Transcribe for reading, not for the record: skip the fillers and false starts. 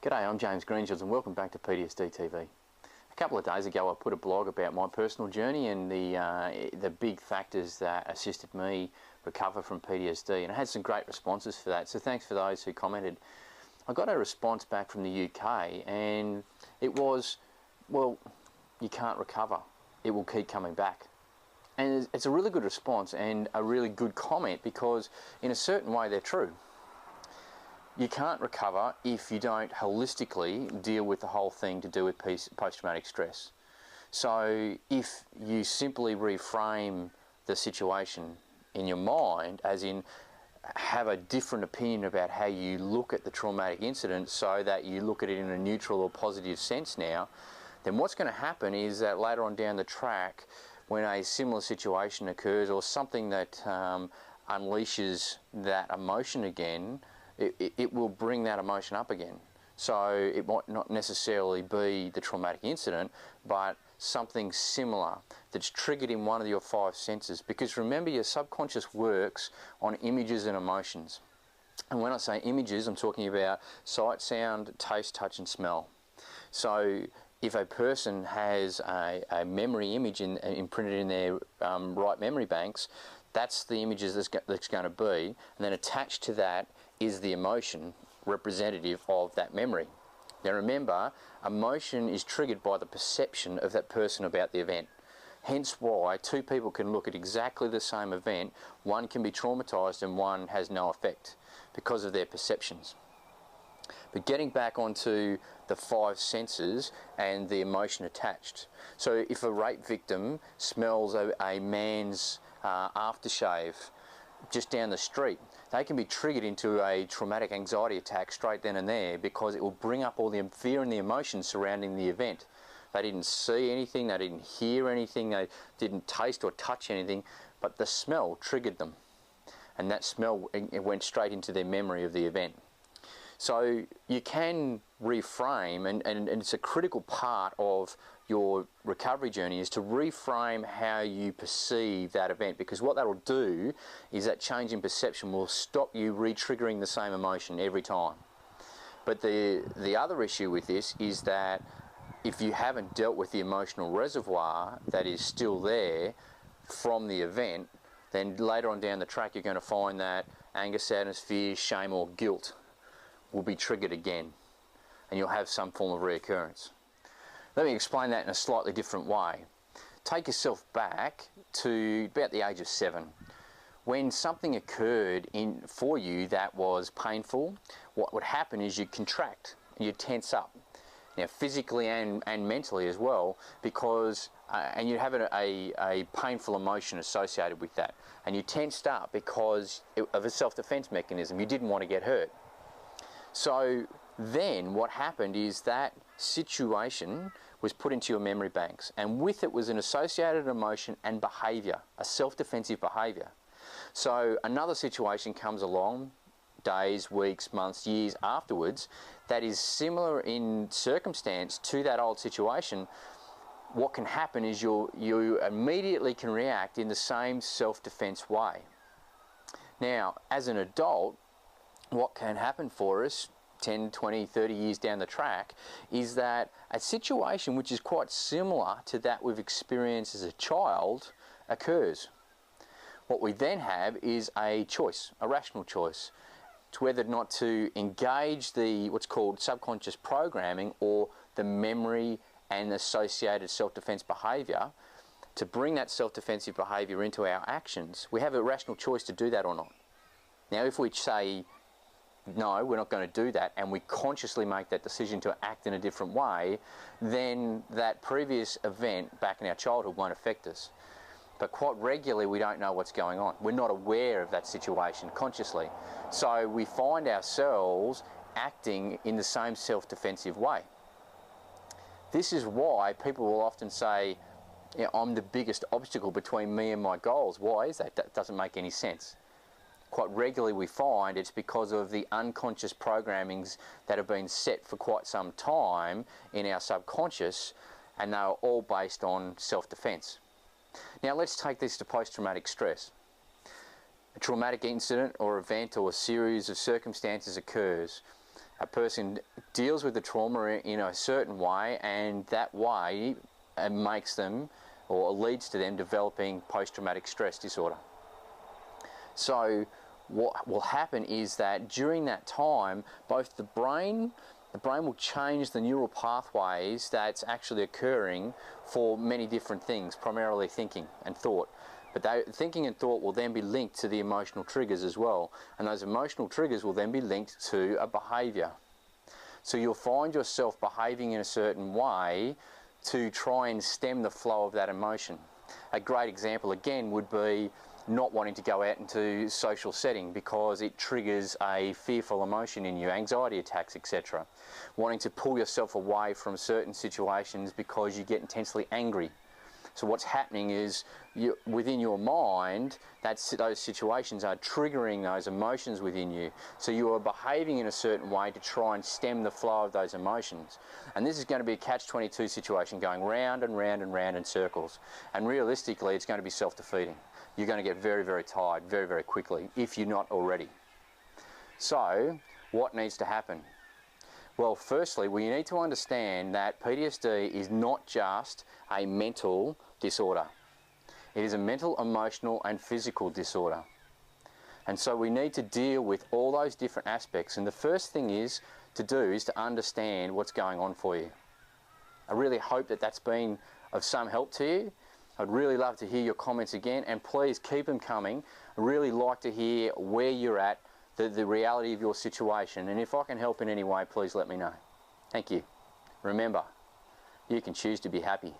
G'day, I'm James Greenshields and welcome back to PTSD TV. A couple of days ago I put a blog about my personal journey and the big factors that assisted me recover from PTSD, and I had some great responses for that, so thanks for those who commented. I got a response back from the UK and it was, well, you can't recover, it will keep coming back. And it's a really good response and a really good comment because in a certain way they're true. You can't recover if you don't holistically deal with the whole thing to do with post-traumatic stress. So if you simply reframe the situation in your mind, as in have a different opinion about how you look at the traumatic incident so that you look at it in a neutral or positive sense now, then what's going to happen is that later on down the track, when a similar situation occurs or something that unleashes that emotion again, it will bring that emotion up again. So it might not necessarily be the traumatic incident, but something similar that's triggered in one of your five senses. Because remember, your subconscious works on images and emotions. And when I say images, I'm talking about sight, sound, taste, touch and smell. So if a person has a memory image imprinted in their right memory banks, that's the images that's going to be, and then attached to that is the emotion representative of that memory. Now remember, emotion is triggered by the perception of that person about the event. Hence why two people can look at exactly the same event, one can be traumatized and one has no effect because of their perceptions. But getting back onto the five senses and the emotion attached. So if a rape victim smells a man's aftershave just down the street, they can be triggered into a traumatic anxiety attack straight then and there because it will bring up all the fear and the emotions surrounding the event. They didn't see anything, they didn't hear anything, they didn't taste or touch anything, but the smell triggered them. And that smell, it went straight into their memory of the event. So you can reframe, and it's a critical part of your recovery journey, is to reframe how you perceive that event, because what that will do is that change in perception will stop you re-triggering the same emotion every time. But the other issue with this is that if you haven't dealt with the emotional reservoir that is still there from the event, then later on down the track you're going to find that anger, sadness, fear, shame or guilt will be triggered again, and you'll have some form of reoccurrence. Let me explain that in a slightly different way. Take yourself back to about the age of 7. When something occurred for you that was painful, what would happen is you'd contract, you'd tense up. Now physically and mentally as well, because and you'd have a painful emotion associated with that. And you tensed up because of a self-defense mechanism. You didn't want to get hurt. So then what happened is that situation was put into your memory banks, and with it was an associated emotion and behaviour, a self-defensive behaviour. So another situation comes along, days, weeks, months, years afterwards, that is similar in circumstance to that old situation. What can happen is you immediately can react in the same self-defense way. Now, as an adult, what can happen for us 10, 20, 30 years down the track is that a situation which is quite similar to that we've experienced as a child occurs. What we then have is a choice, a rational choice, to whether or not to engage the what's called subconscious programming or the memory and associated self-defense behaviour, to bring that self-defensive behaviour into our actions. We have a rational choice to do that or not. Now if we say no, we're not going to do that, and we consciously make that decision to act in a different way, then that previous event back in our childhood won't affect us. But quite regularly we don't know what's going on. We're not aware of that situation consciously. So we find ourselves acting in the same self-defensive way. This is why people will often say, yeah, I'm the biggest obstacle between me and my goals. Why is that? That doesn't make any sense. Quite regularly we find it's because of the unconscious programmings that have been set for quite some time in our subconscious, and they are all based on self-defense. Now let's take this to post-traumatic stress. A traumatic incident or event or a series of circumstances occurs, a person deals with the trauma in a certain way, and that way makes them, or leads to them, developing post-traumatic stress disorder. So what will happen is that during that time, both the brain will change the neural pathways that's actually occurring for many different things, primarily thinking and thought. But thinking and thought will then be linked to the emotional triggers as well, and those emotional triggers will then be linked to a behaviour. So you'll find yourself behaving in a certain way to try and stem the flow of that emotion. A great example again would be not wanting to go out into social setting because it triggers a fearful emotion in you, anxiety attacks, etc. Wanting to pull yourself away from certain situations because you get intensely angry. So what's happening is within your mind, those situations are triggering those emotions within you. So you are behaving in a certain way to try and stem the flow of those emotions. And this is going to be a catch-22 situation, going round and round and round in circles. And realistically, it's going to be self-defeating. You're going to get very, very tired very, very quickly, if you're not already. So what needs to happen? Well, firstly, we need to understand that PTSD is not just a mental disorder. It is a mental, emotional and physical disorder. And so we need to deal with all those different aspects. And the first thing to do is to understand what's going on for you. I really hope that that's been of some help to you. I'd really love to hear your comments again, and please keep them coming. I'd really like to hear where you're at, the reality of your situation, and if I can help in any way, please let me know. Thank you. Remember, you can choose to be happy.